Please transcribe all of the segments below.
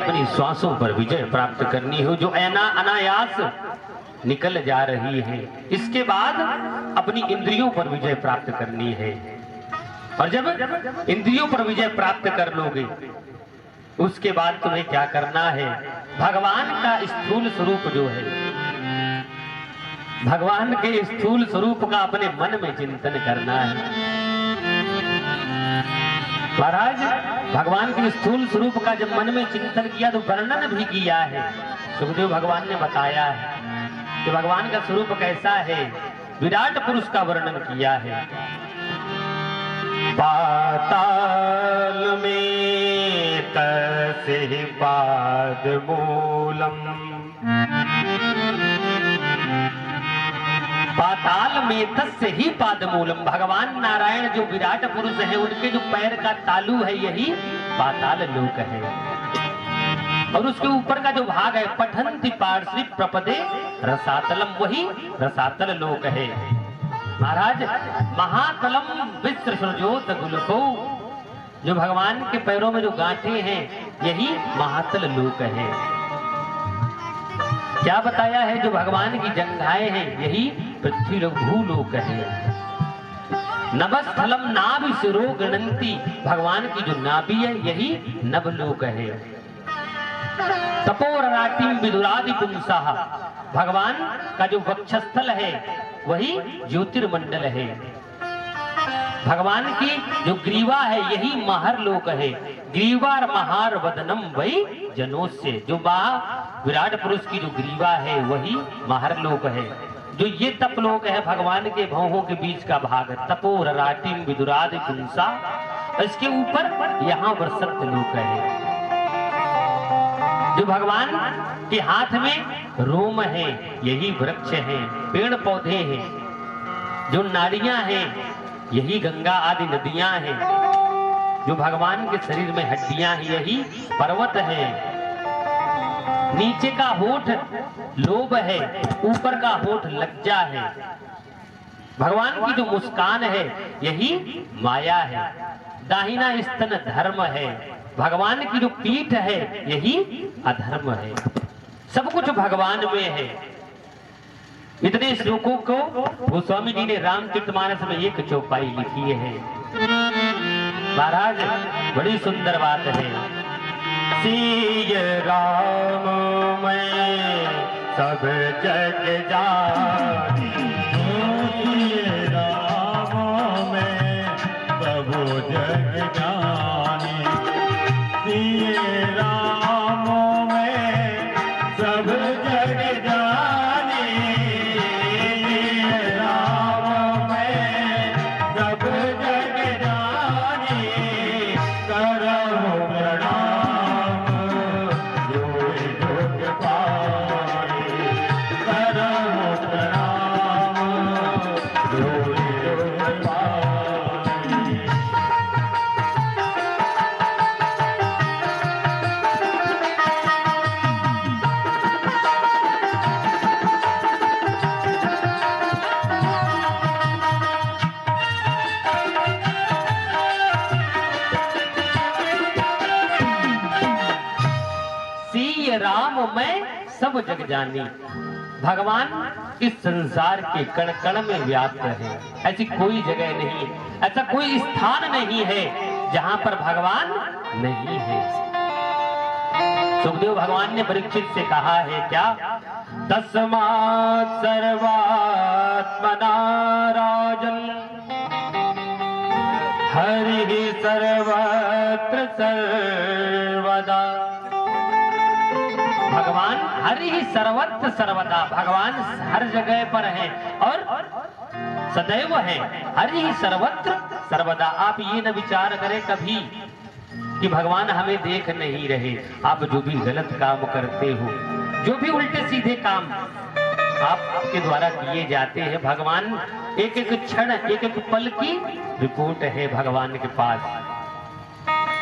अपनी श्वासों पर विजय प्राप्त करनी हो, जो अनायास निकल जा रही है। इसके बाद अपनी इंद्रियों पर विजय प्राप्त करनी है। और जब इंद्रियों पर विजय प्राप्त कर लोगे, उसके बाद तुम्हें क्या करना है? भगवान का स्थूल स्वरूप जो है, भगवान के स्थूल स्वरूप का अपने मन में चिंतन करना है। महाराज, भगवान के स्थूल स्वरूप का जब मन में चिंतन किया तो वर्णन भी किया है। सुखदेव भगवान ने बताया है कि भगवान का स्वरूप कैसा है। विराट पुरुष का वर्णन किया है। पाताल में तस्य पाद मूलम, पाताल में तस्य ही पाद मूलम। भगवान नारायण जो विराट पुरुष है, उनके जो पैर का तालू है, यही पाताल लोक है। और उसके ऊपर का जो भाग है, पठन्ति पार्श्वी प्रपदे रसातलम, वही रसातल लोक है। महाराज, महातलम विश्र सृजोत गुलको, जो भगवान के पैरों में जो गांठें हैं, यही महातल लोक है। क्या बताया है? जो भगवान की जंघाएं हैं, यही पृथ्वी लोक भूलोक है। नभस्थलम नाभि शिरो गणंती, भगवान की जो नाभि है, यही नभलोक है। तपोरराटिम विदुरादि पुंसाः, भगवान का जो वक्षस्थल है, वही ज्योतिर्मंडल है। भगवान की जो ग्रीवा है, यही महर लोक है। ग्रीवार महार वदनम वही जनोस्य, जो विराट पुरुष की जो ग्रीवा है, वही महर लोक है। जो ये तपलोक है, भगवान के भौहों के बीच का भाग, तपोरराटिम विदुरादि पुंसा, इसके ऊपर यहाँ वर्षत लोक है। जो भगवान के हाथ में रोम है, यही वृक्ष है, पेड़ पौधे हैं। जो नाड़ियां हैं, यही गंगा आदि नदियां हैं। जो भगवान के शरीर में हड्डियां हैं, यही पर्वत है। नीचे का होठ लोभ है, ऊपर का होठ लज्जा है। भगवान की जो मुस्कान है, यही माया है। दाहिना स्तन धर्म है। भगवान की जो पीठ है, यही अधर्म है। सब कुछ भगवान में है। इतने श्लोकों को गोस्वामी जी ने रामचरितमानस में एक चौपाई लिखी है। महाराज, बड़ी सुंदर बात है। सिय राम मैं सब जग जानी, सिय राम मैं सब जग जानी, सिय राम मैं सब जग जानी, राम मैं सब जग जानी, करहु प्रणाम जोड़ जोग पाई, करहु प्रणाम जोड़ जोग पाई। राम मैं सब जग जानी। भगवान इस संसार के कण कण में व्याप्त है। ऐसी कोई जगह नहीं, ऐसा कोई स्थान नहीं है जहां पर भगवान नहीं है। सुखदेव भगवान ने परीक्षित से कहा है क्या? तस्मात् सर्वात्मना राजन् हरिः सर्वत्र सर्वदा। भगवान हरि ही सर्वत्र सर्वदा, भगवान हर जगह पर है और सदैव है। हरि ही सर्वत्र सर्वदा। आप ये न विचार करें कभी कि भगवान हमें देख नहीं रहे। आप जो भी गलत काम करते हो, जो भी उल्टे सीधे काम आपके द्वारा किए जाते हैं, भगवान एक एक क्षण एक एक पल की रिपोर्ट है भगवान के पास।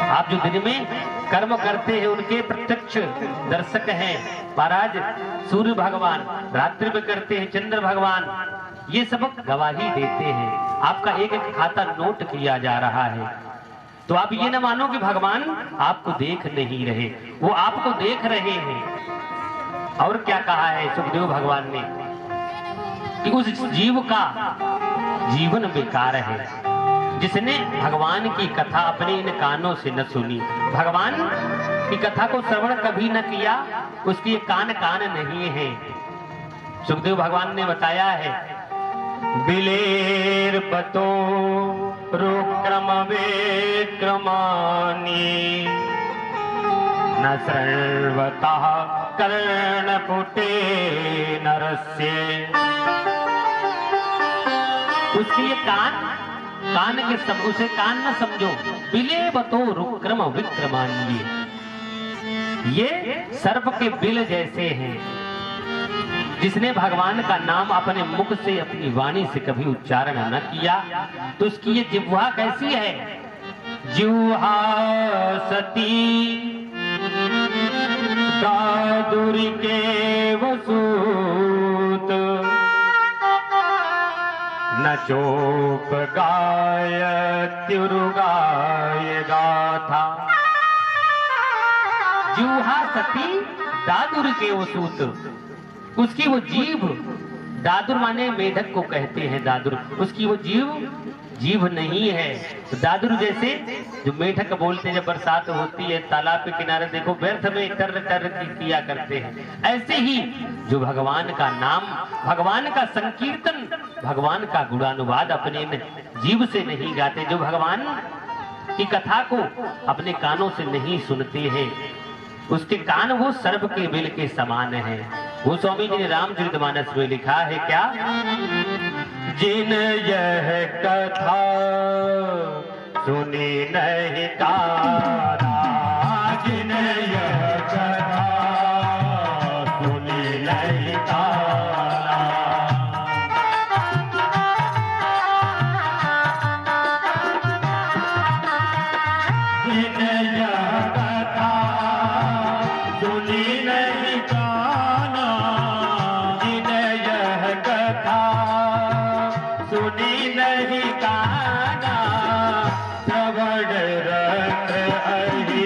आप जो दिन में कर्म करते हैं, उनके प्रत्यक्ष दर्शक हैं। महाराज, सूर्य भगवान रात्रि में करते हैं, चंद्र भगवान, ये सब गवाही देते हैं। आपका एक एक खाता नोट किया जा रहा है। तो आप ये न मानो कि भगवान आपको देख नहीं रहे, वो आपको देख रहे हैं। और क्या कहा है सुखदेव भगवान ने कि उस जीव का जीवन बेकार है जिसने भगवान की कथा अपने इन कानों से न सुनी, भगवान की कथा को श्रवण कभी न किया, उसकी कान नहीं है। सुखदेव भगवान ने बताया है, बिलेर बतो रुक्रम विक्रमानी न सर्वतः कर्णपुटे नरस्य। उसकी ये कान के सब, उसे कान न समझो। बिले बतो रुक्रम विक्रमानी, ये सर्प के बिल जैसे हैं। जिसने भगवान का नाम अपने मुख से, अपनी वाणी से कभी उच्चारण न किया, तो उसकी ये जिह्वा कैसी है? जिह्वा सती दादुर के वसूत न चोप गाय त्युरुगाय गाथा। जिह्वा सती दादुर के वसूत, उसकी वो जीभ, दादुर माने मेढक को कहते हैं दादुर, उसकी वो जीभ नहीं है। तो दादुर जैसे जो मेढक बोलते हैं, जब बरसात होती है तालाब के किनारे देखो व्यर्थ में टर टर किया करते हैं, ऐसे ही जो भगवान का नाम, भगवान का संकीर्तन, भगवान का गुणानुवाद अपने जीभ से नहीं गाते, जो भगवान की कथा को अपने कानों से नहीं सुनते हैं, उसके कान वो सर्प के बिल के समान है। वो स्वामी जी ने रामचरितमानस में लिखा है क्या? जिन यह कथा सुनी नहीं काना, जिन यह कथा सुनी नहीं काना, जिन यह कथा सुनी नहीं काना, जिन यह कथा सुनी नहीं काना, श्रवण रत अहि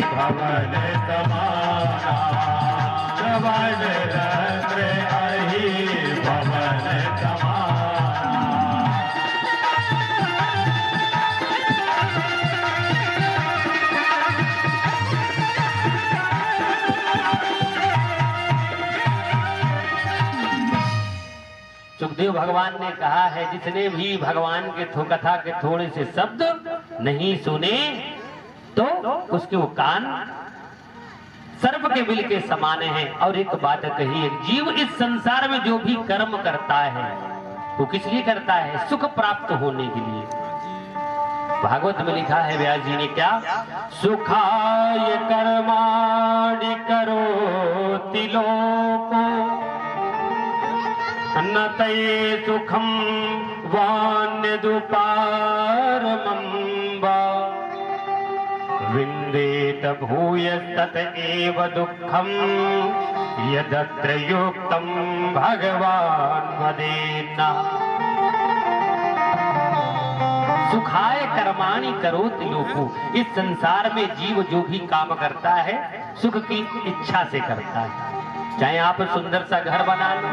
भवन समाना, श्रवण रत अहि भवन समाना। सुखदेव भगवान ने कहा है, जिसने भी भगवान के कथा के थोड़े से शब्द नहीं सुने, तो उसके वो कान सर्प के बिल के समान हैं। और एक बात कही है, जीव इस संसार में जो भी कर्म करता है वो किस लिए करता है? सुख प्राप्त होने के लिए। भागवत में लिखा है व्यास जी ने क्या? सुखाय कर्माणि करोति लोको न तये सुखम वान्यदुपारमं वा विन्देत भूयस्तत एव दुःखं यदत्र युक्तं भगवान् वदेन्न। सुखाय कर्माणि करोति लोको, इस संसार में जीव जो भी काम करता है सुख की इच्छा से करता है। चाहे आप सुंदर सा घर बना लो,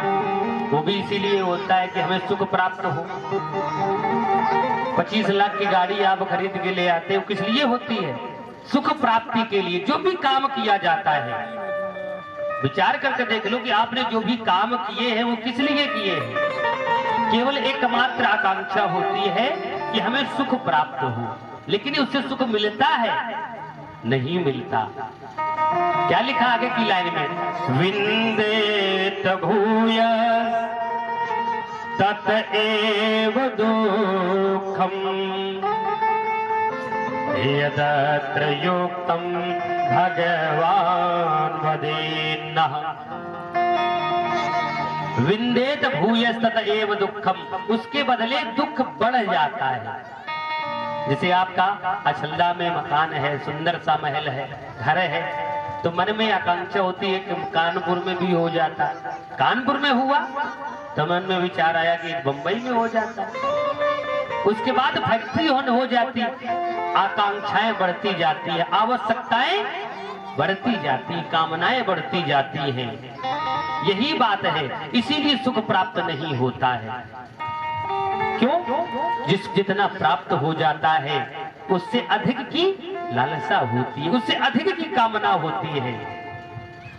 वो भी इसीलिए होता है कि हमें सुख प्राप्त हो। 25 लाख की गाड़ी आप खरीद के ले आते हो, किस लिए होती है? सुख प्राप्ति के लिए। जो भी काम किया जाता है, विचार करके देख लो कि आपने जो भी काम किए हैं वो किस लिए किए हैं? केवल एकमात्र आकांक्षा होती है कि हमें सुख प्राप्त हो, लेकिन उससे सुख मिलता है? नहीं मिलता। क्या लिखा आगे की लाइन में? विन्देत भूय तत एव दुःखं यदत्र युक्तं भगवान् वदेन्न। विन्देत भूयस्तत एव दुःखम, उसके बदले दुख बढ़ जाता है। जैसे आपका अछल्ला में मकान है, सुंदर सा महल है, घर है, तो मन में आकांक्षा होती है कि कानपुर में भी हो जाता। कानपुर में हुआ तो मन में विचार आया कि बंबई में हो जाता। उसके बाद फैक्ट्री हो जाती, आकांक्षाएं बढ़ती जाती है, आवश्यकताएं बढ़ती जाती, कामनाएं बढ़ती जाती हैं। यही बात है, इसीलिए सुख प्राप्त नहीं होता है। क्यों? जितना प्राप्त हो जाता है उससे अधिक की लालसा होती है, उससे अधिक की कामना होती है।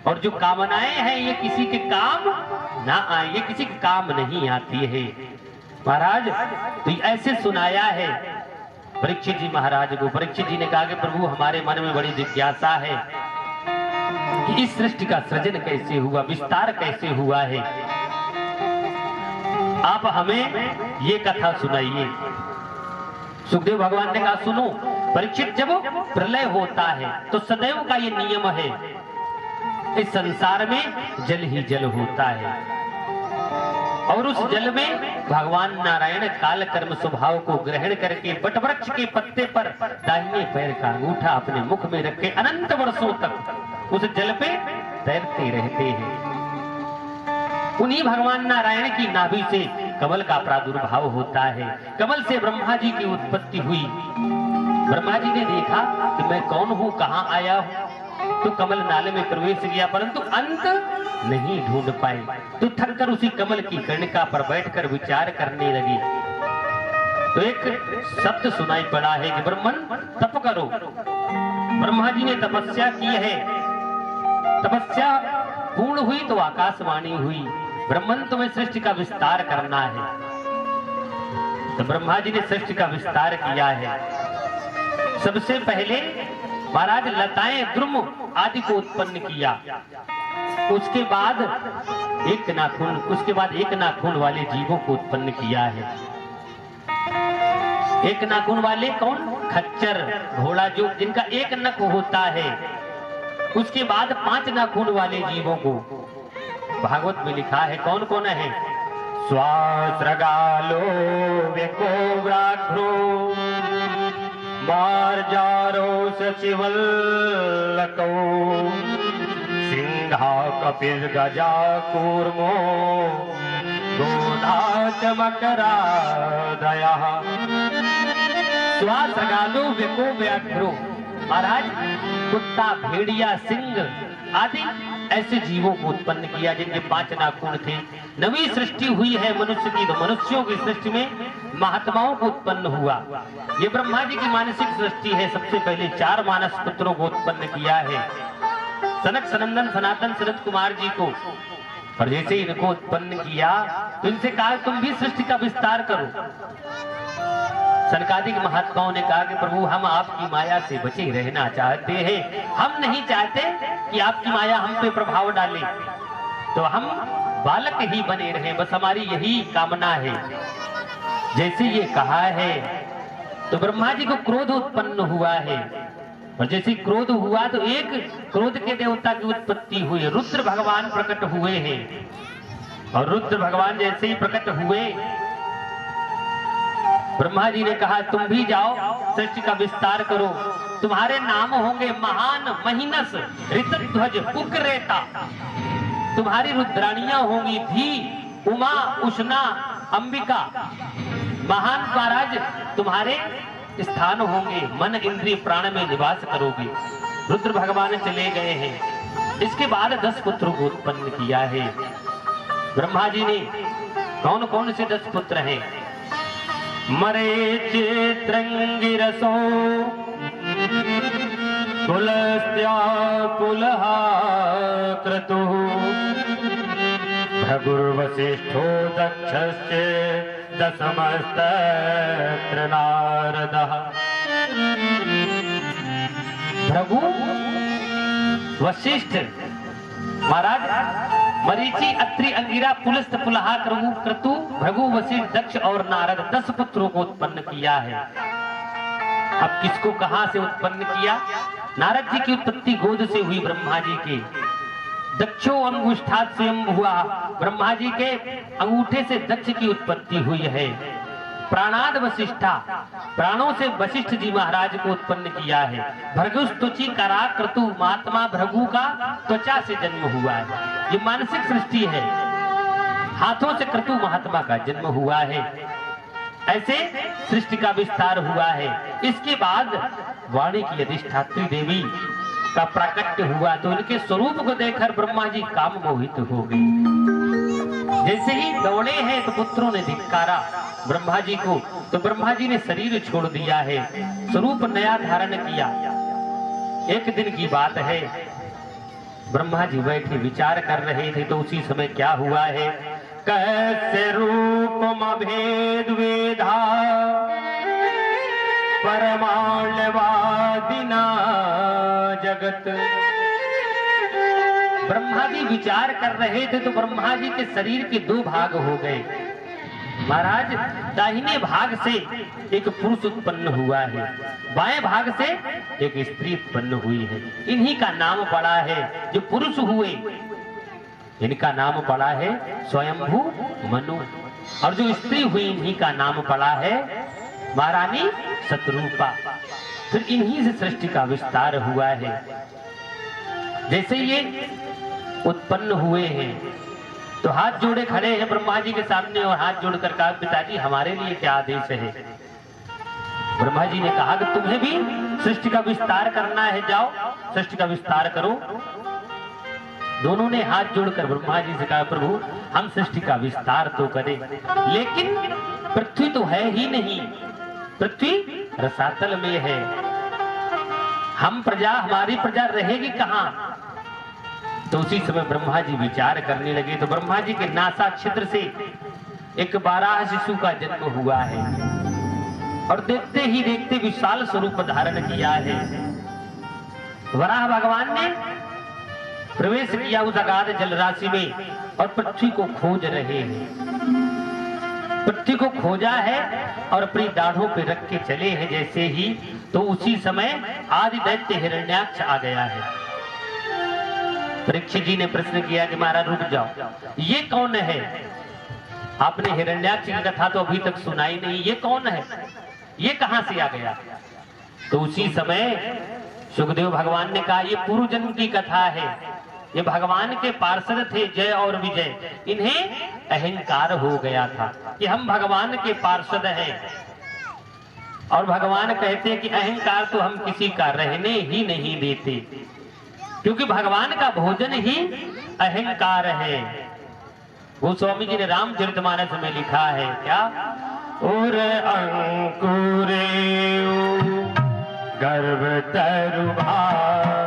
और जो कामनाएं हैं ये किसी के काम ना आए, ये किसी के काम नहीं आती है। महाराज तो ऐसे सुनाया है परीक्षित जी महाराज को। परीक्षित जी ने कहा कि प्रभु हमारे मन में बड़ी जिज्ञासा है कि इस सृष्टि का सृजन कैसे हुआ, विस्तार कैसे हुआ है, आप हमें ये कथा सुनाइए। सुखदेव भगवान ने कहा सुनो परीक्षित, जब प्रलय होता है तो सदैव का ये नियम है, इस संसार में जल ही जल होता है और उस जल में भगवान नारायण काल कर्म स्वभाव को ग्रहण करके वटवृक्ष के पत्ते पर दाहिने पैर का अंगूठा अपने मुख में रखे अनंत वर्षों तक उस जल पे तैरते रहते हैं। उन्हीं भगवान नारायण की नाभि से कमल का प्रादुर्भाव होता है। कमल से ब्रह्मा जी की उत्पत्ति हुई। ब्रह्मा जी ने देखा कि मैं कौन हूँ, कहाँ आया हूँ, तो कमल नाले में प्रवेश किया परंतु अंत नहीं ढूंढ पाए। तो थक कर उसी कमल की कर्णिका पर बैठकर विचार करने लगी। तो एक शब्द सुनाई पड़ा है कि ब्रह्मन तप करो। ब्रह्मा जी ने तपस्या की है, तपस्या पूर्ण हुई तो आकाशवाणी हुई, ब्रह्मन तुम्हें सृष्टि का विस्तार करना है। तो ब्रह्मा जी ने सृष्टि का विस्तार किया है। सबसे पहले महाराज लताएं द्रुम आदि को उत्पन्न किया, उसके बाद एक नाखून वाले जीवों को उत्पन्न किया है। एक नाखून वाले कौन? खच्चर, घोड़ा, जो जिनका एक नख होता है। उसके बाद 5 नाखून वाले जीवों को भागवत में लिखा है। कौन कौन है? स्वास्त्रगालो व्यकोव्राघ्रो मार्जारो सचिवल्लको सिंहा कपिल गजा कूर्मो गोधा च मकरादयः। स्वास्त्रगालो व्यकोव्राघ्रो महाराज कुत्ता, भेड़िया, सिंह आदि ऐसे जीवों को उत्पन्न किया जिनके 5 नाखून थे। नवी सृष्टि हुई है मनुष्य की, तो मनुष्यों की सृष्टि में महात्माओं को उत्पन्न हुआ। ये ब्रह्मा जी की मानसिक सृष्टि है। सबसे पहले 4 मानस पुत्रों को उत्पन्न किया है, सनक, सनंदन, सनातन, सनत कुमार जी को। और जैसे इनको उत्पन्न किया तो इनसे कहा तुम भी सृष्टि का विस्तार करो। सनकादिक महात्माओं ने कहा कि प्रभु हम आपकी माया से बचे रहना चाहते हैं, हम नहीं चाहते कि आपकी माया हम पे प्रभाव डाले, तो हम बालक ही बने रहें, बस हमारी यही कामना है। जैसे ये कहा है तो ब्रह्मा जी को क्रोध उत्पन्न हुआ है। और जैसे क्रोध हुआ तो एक क्रोध के देवता की उत्पत्ति हुई, रुद्र भगवान प्रकट हुए हैं। और रुद्र भगवान जैसे ही प्रकट हुए ब्रह्मा जी ने कहा तुम भी जाओ सृष्टि का विस्तार करो, तुम्हारे नाम होंगे महान, महिनस, ऋतध्वज, उग्रेता। तुम्हारी रुद्राणियां होंगी धी, उमा, उष्णा, अंबिका। महान महाराज तुम्हारे स्थान होंगे, मन, इंद्रिय, प्राण में निवास करोगे। रुद्र भगवान चले गए हैं। इसके बाद 10 पुत्रों को उत्पन्न किया है ब्रह्मा जी ने। कौन कौन से 10 पुत्र हैं? मरीचित्रंगिरसो कुलस्त्या कुलहा क्रतुः भृगुर्वसिष्ठो दक्षस्य दशमस्तत्र नारदः। भृगु, वशिष्ठ महाराज, मरीचि, अत्रि, अंगिरा, पुलस्त, पुलहा, क्रतु, भृगु, वशिष्ठ, दक्ष और नारद 10 पुत्रों को उत्पन्न किया है। अब किसको कहां से उत्पन्न किया? नारद जी की उत्पत्ति गोद से हुई ब्रह्मा जी के। दक्षो अंगुष्ठात् स्वयं हुआ, ब्रह्मा जी के अंगूठे से दक्ष की उत्पत्ति हुई है। प्राणाद वशिष्ठा, प्राणों से वशिष्ठ जी महाराज को उत्पन्न किया है। भृगुस्तुचि करा क्रतु, महात्मा भृगु का त्वचा से जन्म हुआ है। ये मानसिक सृष्टि है। हाथों से क्रतु महात्मा का जन्म हुआ है। ऐसे सृष्टि का विस्तार हुआ है। इसके बाद वाणी की अधिष्ठात्री देवी का प्राकट्य हुआ तो उनके स्वरूप को देखकर ब्रह्मा जी काम मोहित हो गए। जैसे ही दौड़े हैं तो पुत्रों ने धिक्कारा ब्रह्मा जी को, तो ब्रह्मा जी ने शरीर छोड़ दिया है, स्वरूप नया धारण किया। एक दिन की बात है, ब्रह्मा जी बैठे विचार कर रहे थे तो उसी समय क्या हुआ है, कैसे रूप भेद वेधा परमाणवादिना जगत। ब्रह्मा जी विचार कर रहे थे तो ब्रह्मा जी के शरीर के दो भाग हो गए। महाराज, दाहिने भाग से एक पुरुष उत्पन्न हुआ है, बाएं भाग से एक स्त्री उत्पन्न हुई है। इन्हीं का नाम पड़ा है, जो पुरुष हुए इनका नाम पड़ा है स्वयंभू मनु, और जो स्त्री हुई इन्हीं का नाम पड़ा है महारानी शतरूपा। फिर इन्हीं से सृष्टि का विस्तार हुआ है। जैसे ये उत्पन्न हुए हैं तो हाथ जोड़े खड़े हैं ब्रह्मा जी के सामने और हाथ जोड़कर कहा, पिताजी हमारे लिए क्या आदेश है। ब्रह्मा जी ने कहा कि तुम्हें भी सृष्टि का विस्तार करना है, जाओ सृष्टि का विस्तार करो। दोनों ने हाथ जोड़कर ब्रह्मा जी से कहा, प्रभु हम सृष्टि का विस्तार तो करें, लेकिन पृथ्वी तो है ही नहीं, पृथ्वी रसातल में है, हमारी प्रजा रहेगी कहां। तो उसी समय ब्रह्मा जी विचार करने लगे तो ब्रह्मा जी के नासा छिद्र से एक बारह शिशु का जन्म हुआ है और देखते ही देखते विशाल स्वरूप धारण किया है। वराह भगवान ने प्रवेश किया उस अगाध जलराशि में और पृथ्वी को खोज रहे हैं। पृथ्वी को खोजा है और अपनी दाढ़ों पे रख के चले हैं जैसे ही, तो उसी समय आदि दैत्य हिरण्याक्ष आ गया है। परीक्षित जी ने प्रश्न किया कि महाराज रुक जाओ, ये कौन है? आपने हिरण्याक्ष की कथा तो अभी तक सुनाई नहीं, ये कौन है, ये कहां से आ गया? तो उसी समय सुखदेव भगवान ने कहा, ये पूर्व जन्म की कथा है, ये भगवान के पार्षद थे जय और विजय, इन्हें अहंकार हो गया था कि हम भगवान के पार्षद हैं, और भगवान कहते कि अहंकार तो हम किसी का रहने ही नहीं देते, क्योंकि भगवान का भोजन ही अहंकार है। वो स्वामी जी ने रामचरितमानस में लिखा है क्या, और अंकुरे गर्भ तरु भारी,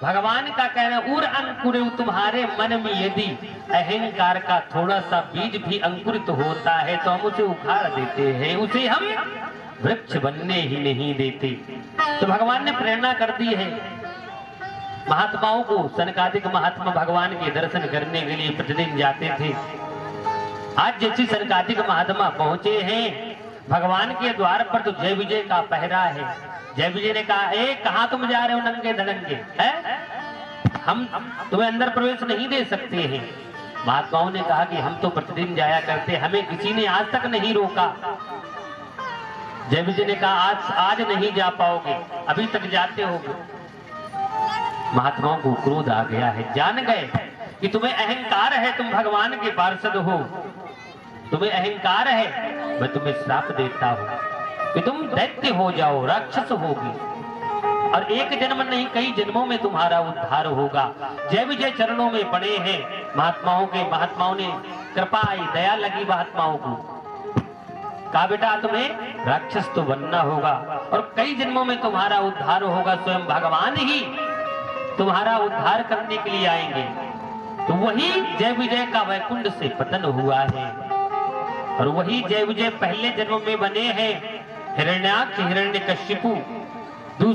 भगवान का कहना, उर अंकुर तुम्हारे मन में यदि अहंकार का थोड़ा सा बीज भी अंकुरित होता है तो हम उसे उखाड़ देते हैं, उसे हम वृक्ष बनने ही नहीं देते। तो भगवान ने प्रेरणा कर दी है महात्माओं को। सनकादिक महात्मा भगवान के दर्शन करने के लिए प्रतिदिन जाते थे। आज जैसे सनकादिक महात्मा पहुंचे हैं भगवान के द्वार पर तो जय विजय का पहरा है। जय विजय ने कहा, ए कहां तुम जा रहे हो नंगे धड़ंगे, है हम तुम्हें अंदर प्रवेश नहीं दे सकते हैं। महात्माओं ने कहा कि हम तो प्रतिदिन जाया करते, हमें किसी ने आज तक नहीं रोका। जय विजय ने कहा, आज नहीं जा पाओगे, अभी तक जाते होगे। महात्माओं को क्रोध आ गया है, जान गए कि तुम्हें अहंकार है, तुम भगवान के पार्षद हो, तुम्हें अहंकार है, मैं तुम्हें श्राप देता हूं कि तुम दैत्य हो जाओ, राक्षस होगी, और एक जन्म नहीं कई जन्मों में तुम्हारा उद्धार होगा। जय विजय चरणों में पड़े हैं महात्माओं के। महात्माओं ने कृपा आई, दया लगी महात्माओं को, कहा बेटा तुम्हें राक्षस तो बनना होगा और कई जन्मों में तुम्हारा उद्धार होगा, स्वयं भगवान ही तुम्हारा उद्धार करने के लिए आएंगे। तो वही जय विजय का वैकुंठ से पतन हुआ है और वही जय विजय पहले जन्म में बने हैं। हिरण्याक्ष हिरण्यकशिपु